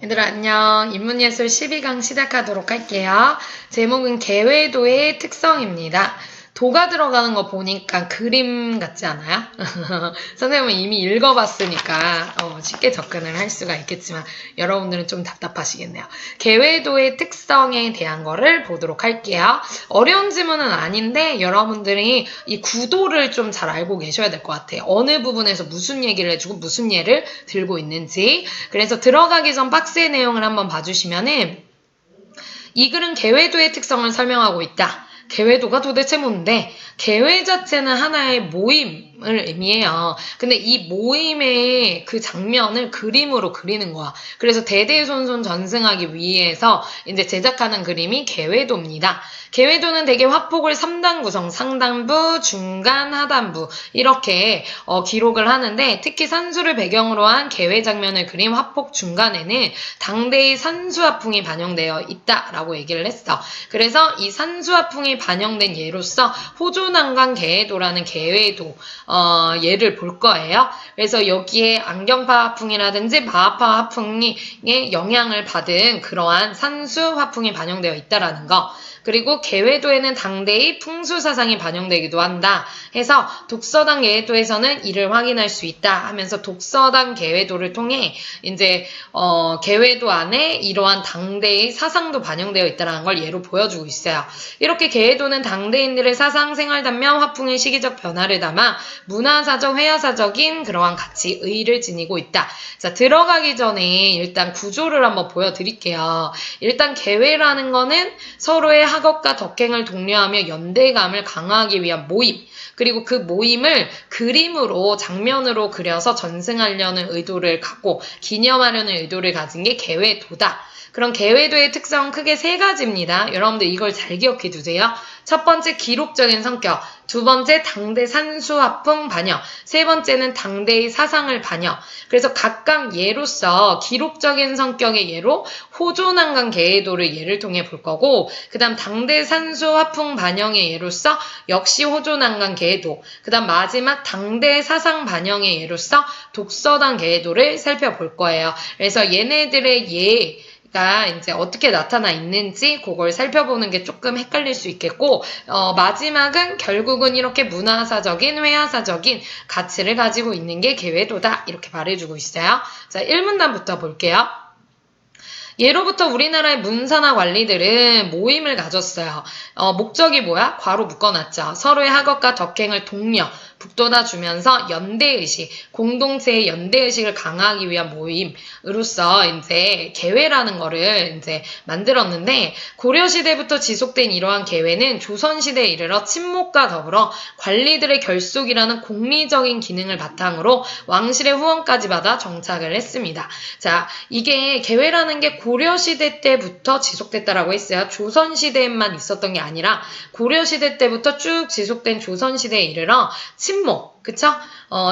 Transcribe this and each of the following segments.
얘들아 안녕. 인문예술 12강 시작하도록 할게요. 제목은 개회도의 특성입니다. 도가 들어가는 거 보니까 그림 같지 않아요? 선생님은 이미 읽어봤으니까 쉽게 접근을 할 수가 있겠지만 여러분들은 좀 답답하시겠네요. 개회도의 특성에 대한 거를 보도록 할게요. 어려운 지문은 아닌데 여러분들이 이 구도를 좀 잘 알고 계셔야 될 것 같아요. 어느 부분에서 무슨 얘기를 해주고 무슨 예를 들고 있는지. 그래서 들어가기 전 박스의 내용을 한번 봐주시면은 이 글은 개회도의 특성을 설명하고 있다. 개회도가 도대체 뭔데? 개회 자체는 하나의 모임을 의미해요. 근데 이 모임의 그 장면을 그림으로 그리는 거야. 그래서 대대손손 전승하기 위해서 이제 제작하는 그림이 개회도입니다. 개회도는 대개 화폭을 3단 구성, 상단부, 중간, 하단부 이렇게 기록을 하는데 특히 산수를 배경으로 한 개회 장면을 그린 화폭 중간에는 당대의 산수화풍이 반영되어 있다라고 얘기를 했어. 그래서 이 산수화풍이 반영된 예로서 호조난강 개회도라는 개회도 예를 볼 거예요. 그래서 여기에 안경파 화풍이라든지 마하파 화풍의 영향을 받은 그러한 산수 화풍이 반영되어 있다라는 거. 그리고 개회도에는 당대의 풍수사상이 반영되기도 한다 해서 독서당 개회도에서는 이를 확인할 수 있다 하면서 독서당 개회도를 통해 이제 개회도 안에 이러한 당대의 사상도 반영되어 있다는 걸 예로 보여주고 있어요. 이렇게 개회도는 당대인들의 사상, 생활 단면, 화풍의 시기적 변화를 담아 문화사적, 회화사적인 그러한 가치, 의의를 지니고 있다. 자, 들어가기 전에 일단 구조를 한번 보여드릴게요. 일단 개회라는 거는 서로의 학업과 덕행을 독려하며 연대감을 강화하기 위한 모임, 그리고 그 모임을 그림으로 장면으로 그려서 전승하려는 의도를 갖고 기념하려는 의도를 가진 게 개회도다. 그럼 개회도의 특성은 크게 세 가지입니다. 여러분들 이걸 잘 기억해 두세요. 첫 번째 기록적인 성격, 두 번째 당대 산수화풍 반영, 세 번째는 당대의 사상을 반영. 그래서 각각 예로서 기록적인 성격의 예로 호조난강 개회도를 예를 통해 볼 거고, 그 다음 당대 산수화풍 반영의 예로서 역시 호조난강 개회도, 그 다음 마지막 당대 사상 반영의 예로서 독서당 개회도를 살펴볼 거예요. 그래서 얘네들의 가 이제 어떻게 나타나 있는지 그걸 살펴보는 게 조금 헷갈릴 수 있겠고, 마지막은 결국은 이렇게 문화사적인, 회화사적인 가치를 가지고 있는 게 개회도다 이렇게 말해주고 있어요. 자, 1문단부터 볼게요. 예로부터 우리나라의 문사나 관리들은 모임을 가졌어요. 목적이 뭐야? 괄호 묶어놨죠. 서로의 학업과 덕행을 독려, 북돋아주면서 연대의식, 공동체의 연대의식을 강화하기 위한 모임으로서 이제 개회라는 거를 이제 만들었는데, 고려시대부터 지속된 이러한 개회는 조선시대에 이르러 친목과 더불어 관리들의 결속이라는 공리적인 기능을 바탕으로 왕실의 후원까지 받아 정착을 했습니다. 자, 이게 개회라는 게 고려시대 때부터 지속됐다라고 했어요. 조선시대에만 있었던 게 아니라 고려시대 때부터 쭉 지속된 조선시대에 이르러 친목, 그쵸?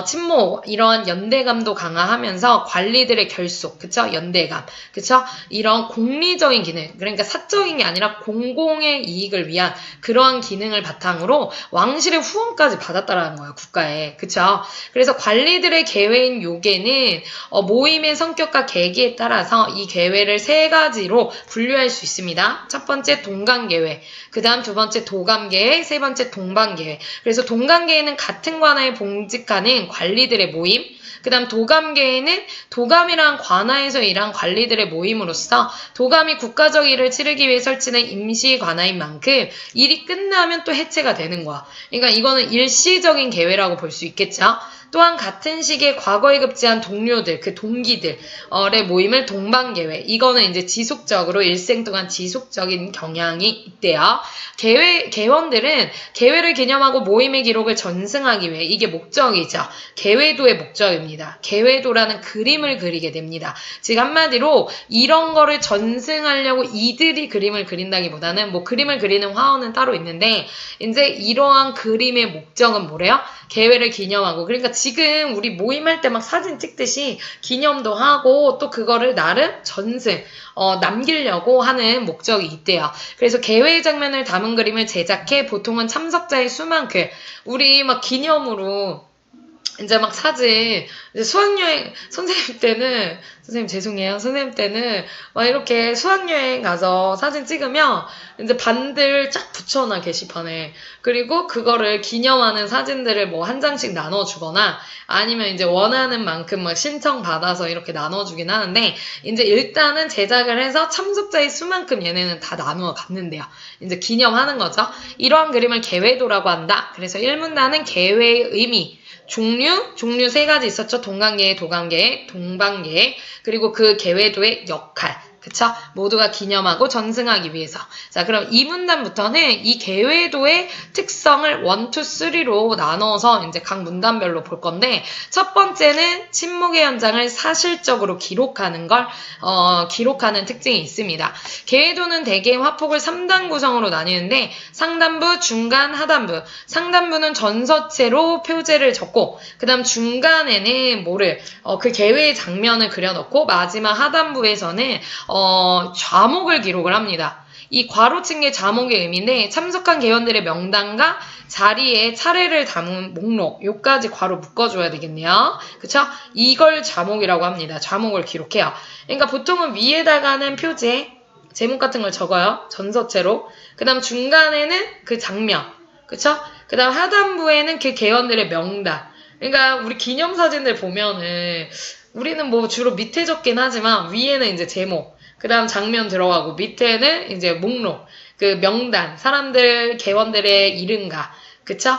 친목, 이러한 연대감도 강화하면서 관리들의 결속, 그쵸? 연대감, 그쵸? 이런 공리적인 기능, 그러니까 사적인 게 아니라 공공의 이익을 위한 그러한 기능을 바탕으로 왕실의 후원까지 받았다라는 거예요, 국가에. 그쵸? 그래서 관리들의 개회인 요계는 모임의 성격과 계기에 따라서 이 개회를 세 가지로 분류할 수 있습니다. 첫 번째 동간개회, 그 다음 두 번째 도감개회, 세 번째 동반개회. 그래서 동간개회는 같은 관하에 봉직하는 관리들의 모임, 그 다음 도감계에는 도감이란 관하에서 일한 관리들의 모임으로서 도감이 국가적 일을 치르기 위해 설치된 임시 관하인 만큼 일이 끝나면 또 해체가 되는 거야. 그러니까 이거는 일시적인 계회라고 볼 수 있겠죠. 또한 같은 시기에 과거에 급제한 동료들, 그 동기들의 모임을 동반계회. 이거는 이제 지속적으로 일생 동안 지속적인 경향이 있대요. 개원들은 개회를 기념하고 모임의 기록을 전승하기 위해, 이게 목적이죠. 개회도의 목적입니다. 개회도라는 그림을 그리게 됩니다. 즉 한마디로 이런 거를 전승하려고 이들이 그림을 그린다기보다는 뭐 그림을 그리는 화원은 따로 있는데 이제 이러한 그림의 목적은 뭐래요? 개회를 기념하고, 그러니까 지금 우리 모임할 때 막 사진 찍듯이 기념도 하고 또 그거를 나름 전승, 남기려고 하는 목적이 있대요. 그래서 개회 장면을 담은 그림을 제작해 보통은 참석자의 수만큼, 우리 막 기념으로 이제 막 사진, 이제 수학여행, 선생님 죄송해요. 선생님 때는 막 이렇게 수학여행 가서 사진 찍으면 이제 반들 쫙 붙여놔, 게시판에. 그리고 그거를 기념하는 사진들을 뭐 한 장씩 나눠주거나 아니면 이제 원하는 만큼 막 신청받아서 이렇게 나눠주긴 하는데 이제 일단은 제작을 해서 참석자의 수만큼 얘네는 다 나누어 갔는데요. 이제 기념하는 거죠. 이러한 그림을 계회도라고 한다. 그래서 1문단은 계회의 의미, 종류 세 가지 있었죠. 동관계획, 도관계획, 동반계획, 그리고 그 계회도의 역할. 그쵸? 모두가 기념하고 전승하기 위해서. 자, 그럼 이 문단부터는 이 계회도의 특성을 1, 2, 3로 나눠서 이제 각 문단별로 볼 건데, 첫 번째는 침묵의 현장을 사실적으로 기록하는 기록하는 특징이 있습니다. 계회도는 대개 화폭을 3단 구성으로 나뉘는데, 상단부, 중간, 하단부. 상단부는 전서체로 표제를 적고, 그 다음 중간에는 그 계회의 장면을 그려놓고, 마지막 하단부에서는 좌목을 기록을 합니다. 이 괄호친 게 좌목의 의미인데 참석한 개원들의 명단과 자리에 차례를 담은 목록, 요까지 괄호 묶어줘야 되겠네요. 그쵸? 이걸 좌목이라고 합니다. 좌목을 기록해요. 그러니까 보통은 위에다가는 표제, 제목 같은 걸 적어요. 전서체로. 그 다음 중간에는 그 장면. 그쵸? 그 다음 하단부에는 그 개원들의 명단. 그러니까 우리 기념사진들 보면은 우리는 뭐 주로 밑에 적긴 하지만 위에는 이제 제목, 그 다음 장면 들어가고 밑에는 이제 목록, 그 명단, 사람들, 개원들의 이름과, 그쵸?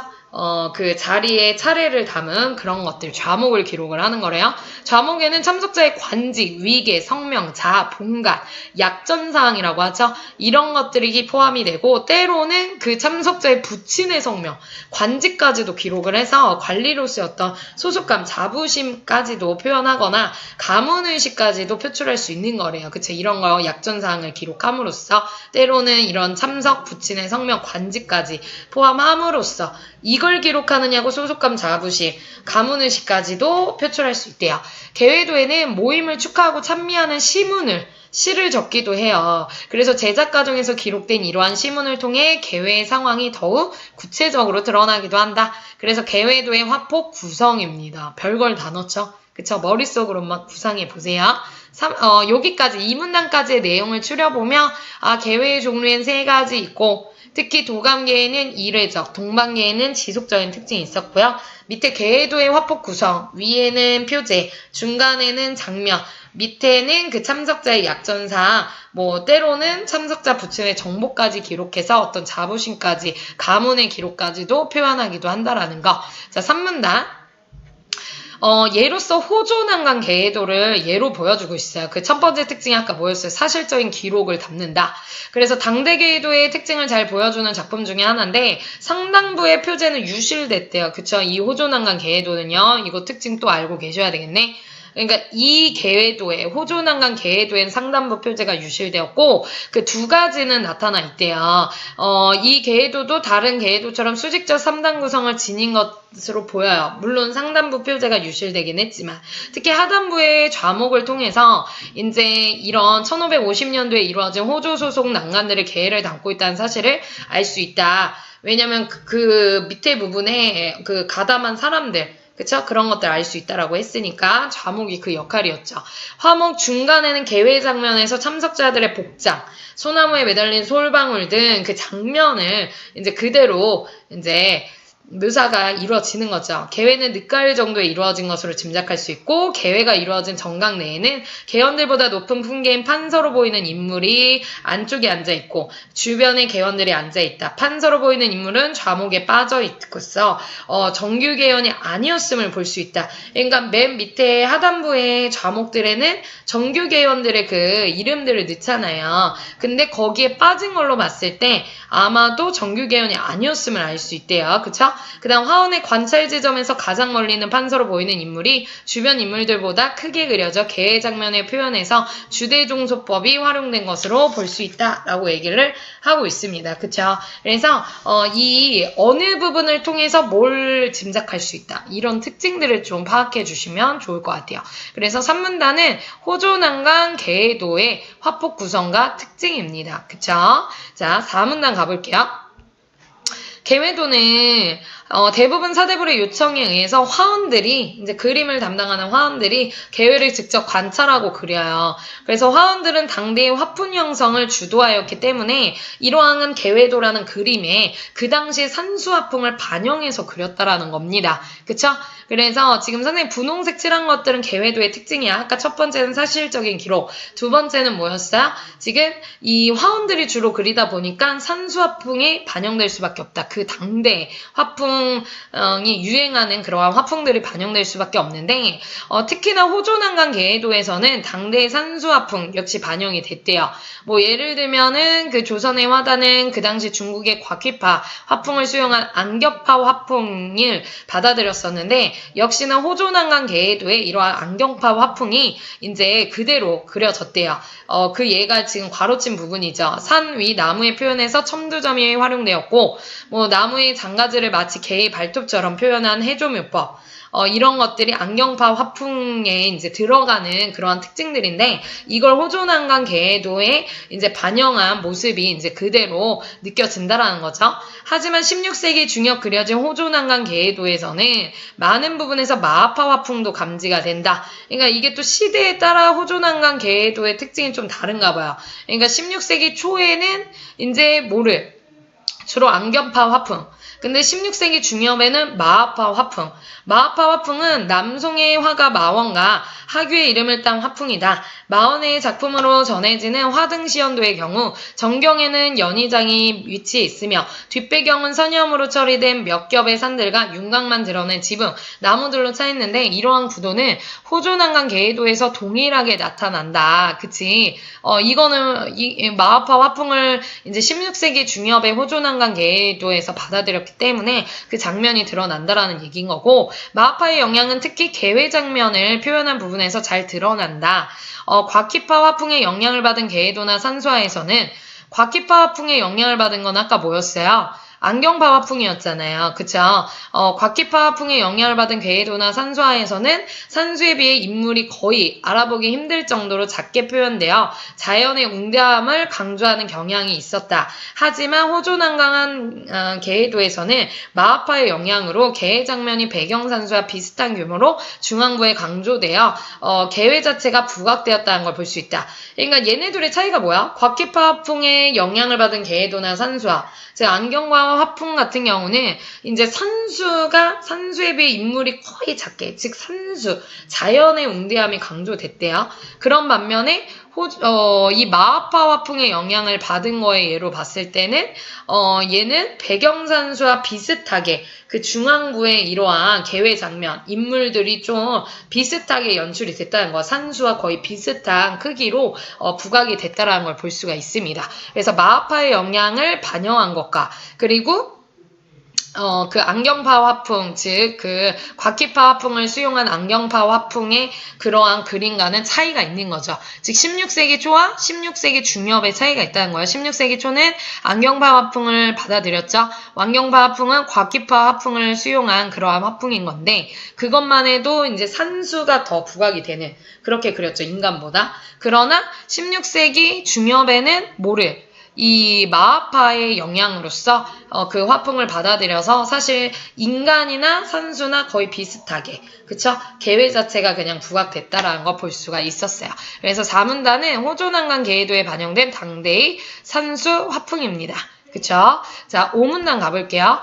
그 자리에 차례를 담은 그런 것들, 좌목을 기록을 하는 거래요. 좌목에는 참석자의 관직, 위계, 성명, 자, 본관, 약전사항이라고 하죠. 이런 것들이 포함이 되고, 때로는 그 참석자의 부친의 성명, 관직까지도 기록을 해서 관리로서의 어떤 소속감, 자부심까지도 표현하거나 가문의식까지도 표출할 수 있는 거래요. 그쵸? 이런 거 약전사항을 기록함으로써 때로는 이런 참석, 부친의 성명, 관직까지 포함함으로써 이걸 기록하느냐고 소속감, 자부심, 가문의식까지도 표출할 수 있대요. 계회도에는 모임을 축하하고 찬미하는 시를 적기도 해요. 그래서 제작 과정에서 기록된 이러한 시문을 통해 계회의 상황이 더욱 구체적으로 드러나기도 한다. 그래서 계회도의 화폭 구성입니다. 별걸 다 넣죠. 그쵸? 머릿속으로 막 구상해 보세요. 여기까지, 이 문단까지의 내용을 추려보면, 계회의 종류엔 3가지 있고, 특히 도감계에는 이례적, 동반계에는 지속적인 특징이 있었고요. 밑에 계회도의 화폭 구성, 위에는 표제, 중간에는 장면, 밑에는 그 참석자의 약전사항, 때로는 참석자 부친의 정보까지 기록해서 어떤 자부심까지, 가문의 기록까지도 표현하기도 한다라는 거. 자, 3문단. 예로서 호조난간 계회도를 예로 보여주고 있어요. 그 첫 번째 특징이 아까 뭐였어요? 사실적인 기록을 담는다. 그래서 당대 계회도의 특징을 잘 보여주는 작품 중에 하나인데 상당부의 표제는 유실됐대요. 그쵸? 이 호조난간 계회도는요. 이거 특징 또 알고 계셔야 되겠네. 그러니까 이 계회도에 호조난간 계회도엔 상단부 표제가 유실되었고 그 2가지는 나타나 있대요. 이 계회도도 다른 계회도처럼 수직적 3단 구성을 지닌 것으로 보여요. 물론 상단부 표제가 유실되긴 했지만 특히 하단부의 좌목을 통해서 이제 이런 1550년도에 이루어진 호조 소속 난간들의 계회를 담고 있다는 사실을 알 수 있다. 왜냐면 그 밑에 부분에 그 가담한 사람들 그쵸? 그런 것들 알 수 있다라고 했으니까 좌목이 그 역할이었죠. 화목 중간에는 계회 장면에서 참석자들의 복장, 소나무에 매달린 솔방울 등 그 장면을 이제 그대로 이제 묘사가 이루어지는 거죠. 계회는 늦가을 정도에 이루어진 것으로 짐작할 수 있고 계회가 이루어진 정각 내에는 계원들보다 높은 풍계인 판서로 보이는 인물이 안쪽에 앉아있고 주변에 계원들이 앉아있다. 판서로 보이는 인물은 좌목에 빠져있고서 정규 계원이 아니었음을 볼 수 있다. 그러니까 맨 밑에 하단부의 좌목들에는 정규 계원들의 그 이름들을 넣잖아요. 근데 거기에 빠진 걸로 봤을 때 아마도 정규 계원이 아니었음을 알 수 있대요. 그쵸? 그 다음 화원의 관찰 지점에서 가장 멀리 있는 판서로 보이는 인물이 주변 인물들보다 크게 그려져 계회 장면의 표현에서 주대종소법이 활용된 것으로 볼 수 있다라고 얘기를 하고 있습니다. 그쵸? 그래서 이 어느 부분을 통해서 뭘 짐작할 수 있다. 이런 특징들을 좀 파악해 주시면 좋을 것 같아요. 그래서 3문단은 호조난간 계회도의 화폭 구성과 특징입니다. 그쵸? 자, 4문단 가볼게요. 계회도는 대부분 사대부의 요청에 의해서 화원들이, 이제 그림을 담당하는 화원들이 개회를 직접 관찰하고 그려요. 그래서 화원들은 당대의 화풍 형성을 주도하였기 때문에 이러한 개회도라는 그림에 그 당시 산수화풍을 반영해서 그렸다라는 겁니다. 그쵸? 그래서 지금 선생님 분홍색 칠한 것들은 개회도의 특징이야. 아까 첫 번째는 사실적인 기록, 두 번째는 뭐였어요? 지금 이 화원들이 주로 그리다 보니까 산수화풍이 반영될 수밖에 없다. 그 당대 화풍이 유행하는 그러한 화풍들이 반영될 수밖에 없는데 특히나 호조난강 개회도에서는 당대의 산수화풍 역시 반영이 됐대요. 뭐 예를 들면은 그 조선의 화단은 그 당시 중국의 곽휘파 화풍을 수용한 안격파 화풍을 받아들였었는데 역시나 호조난강 개회도에 이러한 안경파 화풍이 이제 그대로 그려졌대요. 그 예가 지금 괄호친 부분이죠. 산 위 나무의 표현에서 첨두점이 활용되었고, 뭐 나무의 장가지를 마치 개의 발톱처럼 표현한 해조묘법. 이런 것들이 안경파 화풍에 이제 들어가는 그러한 특징들인데, 이걸 호조난강 개회도에 이제 반영한 모습이 이제 그대로 느껴진다라는 거죠. 하지만 16세기 중엽 그려진 호조난강 개회도에서는 많은 부분에서 마하파 화풍도 감지가 된다. 그러니까 이게 또 시대에 따라 호조난강 개회도의 특징이 좀 다른가 봐요. 그러니까 16세기 초에는 이제 뭐를? 주로 안경파 화풍. 근데 16세기 중엽에는 마하파 화풍. 마하파 화풍은 남송의 화가 마원과 하규의 이름을 딴 화풍이다. 마원의 작품으로 전해지는 화등시연도의 경우 정경에는 연희장이 위치해 있으며 뒷배경은 선염으로 처리된 몇 겹의 산들과 윤곽만 드러낸 지붕, 나무들로 차 있는데 이러한 구도는 호조난강 개회도에서 동일하게 나타난다. 그치? 이거는 마하파 화풍을 이제 16세기 중엽의 호조난강 개회도에서 받아들였기 때문에 그 장면이 드러난다라는 얘기인 거고, 마하파의 영향은 특히 개회 장면을 표현한 부분에서 잘 드러난다. 곽휘파 화풍의 영향을 받은 개회도나 산수화에서는 곽휘파 화풍의 영향을 받은 건 아까 뭐였어요? 안경파 화풍이었잖아요. 그쵸? 곽휘파 화풍의 영향을 받은 개회도나 산수화에서는 산수에 비해 인물이 거의 알아보기 힘들 정도로 작게 표현되어 자연의 웅대함을 강조하는 경향이 있었다. 하지만 호조난강 개회도에서는 마하파의 영향으로 개회 장면이 배경산수와 비슷한 규모로 중앙부에 강조되어 개회 자체가 부각되었다는 걸 볼 수 있다. 그러니까 얘네들의 차이가 뭐야? 곽휘파 화풍의 영향을 받은 개회도나 산수화, 즉 안경과 화풍 같은 경우는 이제 산수에 비해 인물이 거의 작게, 즉 산수, 자연의 웅대함이 강조됐대요. 그런 반면에 이 마하파 화풍의 영향을 받은 거에 예로 봤을 때는 얘는 배경산수와 비슷하게 그 중앙부의 이러한 개회 장면, 인물들이 좀 비슷하게 연출이 됐다는 거, 산수와 거의 비슷한 크기로 부각이 됐다는 걸 볼 수가 있습니다. 그래서 마하파의 영향을 반영한 것과 그리고 그 안경파 화풍, 즉, 그, 곽휘파 화풍을 수용한 안경파 화풍의 그러한 그림과는 차이가 있는 거죠. 즉, 16세기 초와 16세기 중엽의 차이가 있다는 거예요. 16세기 초는 안경파 화풍을 받아들였죠. 안경파 화풍은 곽휘파 화풍을 수용한 그러한 화풍인 건데, 그것만 해도 이제 산수가 더 부각이 되는, 그렇게 그렸죠. 인간보다. 그러나, 16세기 중엽에는 뭐를? 이 마하파의 영향으로서 그 화풍을 받아들여서 사실 인간이나 산수나 거의 비슷하게, 그쵸? 개회 자체가 그냥 부각됐다라는 걸 볼 수가 있었어요. 그래서 4문단은 호조난강 개회도에 반영된 당대의 산수 화풍입니다. 그쵸? 자, 5문단 가볼게요.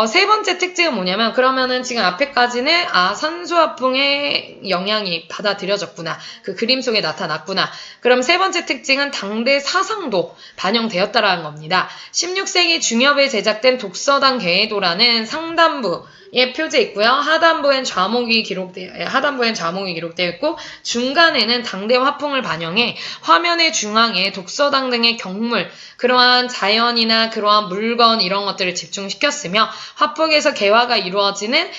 세 번째 특징은 뭐냐면, 그러면은 지금 앞에까지는, 산수화풍의 영향이 받아들여졌구나. 그 그림 속에 나타났구나. 그럼 세 번째 특징은 당대 사상도 반영되었다라는 겁니다. 16세기 중엽에 제작된 독서당 개회도라는 상단부에 표제 있고요. 하단부엔 좌목이 기록되어 있고, 중간에는 당대 화풍을 반영해 화면의 중앙에 독서당 등의 경물, 그러한 자연이나 그러한 물건 이런 것들을 집중시켰으며 화풍에서 개회가 이루어지는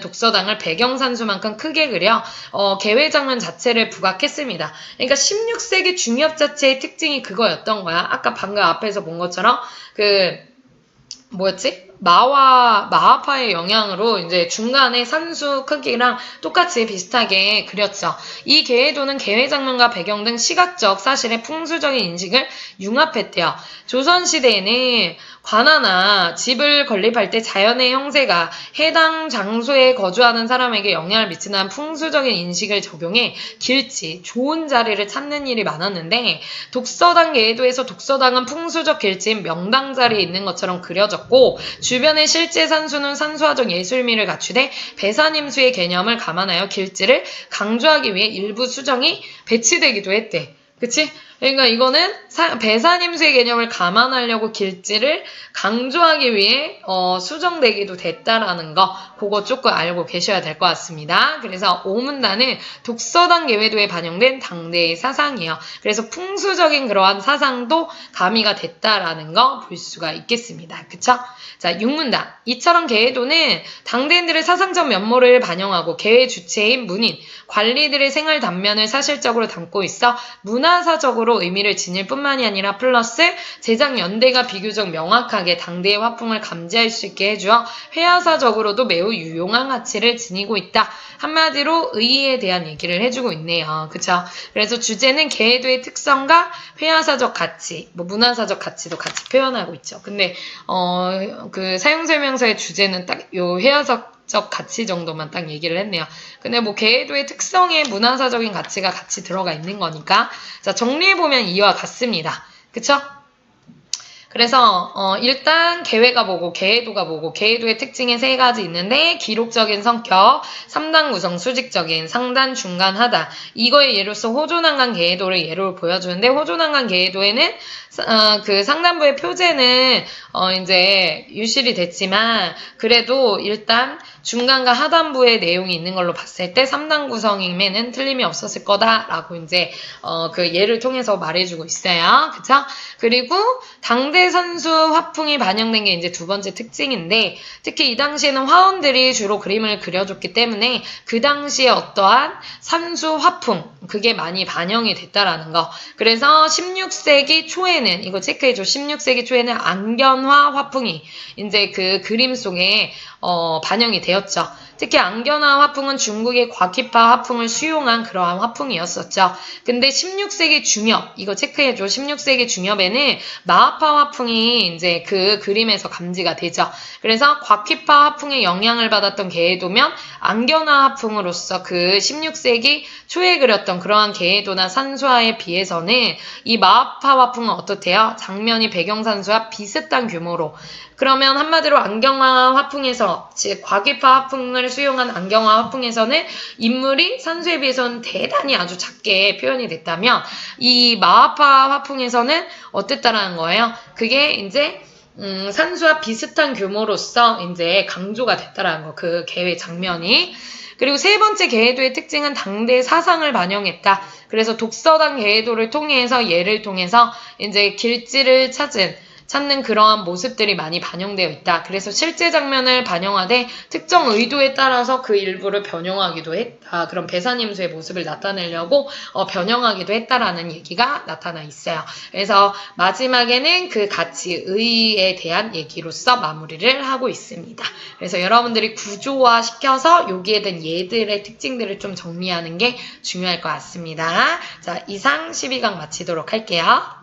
독서당을 배경산수만큼 크게 그려 개회 장면 자체를 부각했습니다. 그러니까 16세기 중엽 자체의 특징이 그거였던 거야. 아까 방금 앞에서 본 것처럼 뭐였지? 마하파의 영향으로 이제 중간에 산수 크기랑 똑같이 비슷하게 그렸죠. 이 계해도는 계회 장면과 배경 등 시각적 사실의 풍수적인 인식을 융합했대요. 조선시대에는 관하나 집을 건립할 때 자연의 형세가 해당 장소에 거주하는 사람에게 영향을 미치는 풍수적인 인식을 적용해 길지, 좋은 자리를 찾는 일이 많았는데 독서당 계해도에서 독서당은 풍수적 길지인 명당 자리에 있는 것처럼 그려졌고 주변의 실제 산수는 산수화적 예술미를 갖추되 배산임수의 개념을 감안하여 길지를 강조하기 위해 일부 수정이 배치되기도 했대. 그치? 그러니까 이거는 배산임수의 개념을 감안하려고 길지를 강조하기 위해 수정되기도 됐다라는 거 그거 조금 알고 계셔야 될 것 같습니다. 그래서 오문단은 독서당 계회도에 반영된 당대의 사상이에요. 그래서 풍수적인 그러한 사상도 가미가 됐다라는 거 볼 수가 있겠습니다. 그쵸? 자, 육문단. 이처럼 계회도는 당대인들의 사상적 면모를 반영하고 계회 주체인 문인, 관리들의 생활 단면을 사실적으로 담고 있어 문화사적으로 의미를 지닐 뿐만이 아니라 플러스 제작 연대가 비교적 명확하게 당대의 화풍을 감지할 수 있게 해주어 회화사적으로도 매우 유용한 가치를 지니고 있다. 한마디로 의의에 대한 얘기를 해주고 있네요. 그쵸? 그래서 주제는 계해도의 특성과 회화사적 가치, 문화사적 가치도 같이 표현하고 있죠. 근데 그 사용설명서의 주제는 딱 요 회화사적 가치 정도만 딱 얘기를 했네요. 근데 뭐 계해도의 특성에 문화사적인 가치가 같이 들어가 있는 거니까 자 정리해보면 이와 같습니다. 그쵸? 그래서 일단 계회가 뭐고 계해도가 뭐고 계해도의 특징이 세 가지 있는데 기록적인 성격, 3단 구성, 수직적인, 상단, 중간, 하단 이거의 예로서 호조난간 계해도를 예로 보여주는데 호조난간 계해도에는 그 상단부의 표제는 이제 유실이 됐지만 그래도 일단 중간과 하단부의 내용이 있는 걸로 봤을 때 3단 구성임에는 틀림이 없었을 거다라고 이제 그 예를 통해서 말해주고 있어요. 그쵸? 그리고 당대 선수 화풍이 반영된 게 이제 두 번째 특징인데 특히 이 당시에는 화원들이 주로 그림을 그려줬기 때문에 그 당시에 어떠한 선수 화풍 그게 많이 반영이 됐다라는 거. 그래서 16세기 초에는 이거 체크해줘. 16세기 초에는 안견화 화풍이 이제 그 그림 속에 반영이 되었죠. 특히 안견화 화풍은 중국의 과키파 화풍을 수용한 그러한 화풍이었었죠. 근데 16세기 중엽, 이거 체크해줘. 16세기 중엽에는 마하파 화풍이 이제 그 그림에서 감지가 되죠. 그래서 과키파 화풍의 영향을 받았던 계해도면 안견화 화풍으로서 그 16세기 초에 그렸던 그러한 계해도나 산수화에 비해서는 이 마하파 화풍은 어떻대요? 장면이 배경산수와 비슷한 규모로 그러면 한마디로 안경화 화풍에서 즉 과기파 화풍을 수용한 안경화 화풍에서는 인물이 산수에 비해서는 대단히 아주 작게 표현이 됐다면 이 마하파 화풍에서는 어땠다라는 거예요? 그게 이제 산수와 비슷한 규모로서 이제 강조가 됐다라는 거, 그 계회 장면이. 그리고 세 번째 계해도의 특징은 당대의 사상을 반영했다. 그래서 독서당 계해도를 통해서 예를 통해서 이제 길지를 찾는 그러한 모습들이 많이 반영되어 있다. 그래서 실제 장면을 반영하되 특정 의도에 따라서 그 일부를 변형하기도 했다. 그런 배산임수의 모습을 나타내려고 변형하기도 했다라는 얘기가 나타나 있어요. 그래서 마지막에는 그 가치, 의의에 대한 얘기로서 마무리를 하고 있습니다. 그래서 여러분들이 구조화 시켜서 여기에 대한 예들의 특징들을 좀 정리하는 게 중요할 것 같습니다. 자, 이상 12강 마치도록 할게요.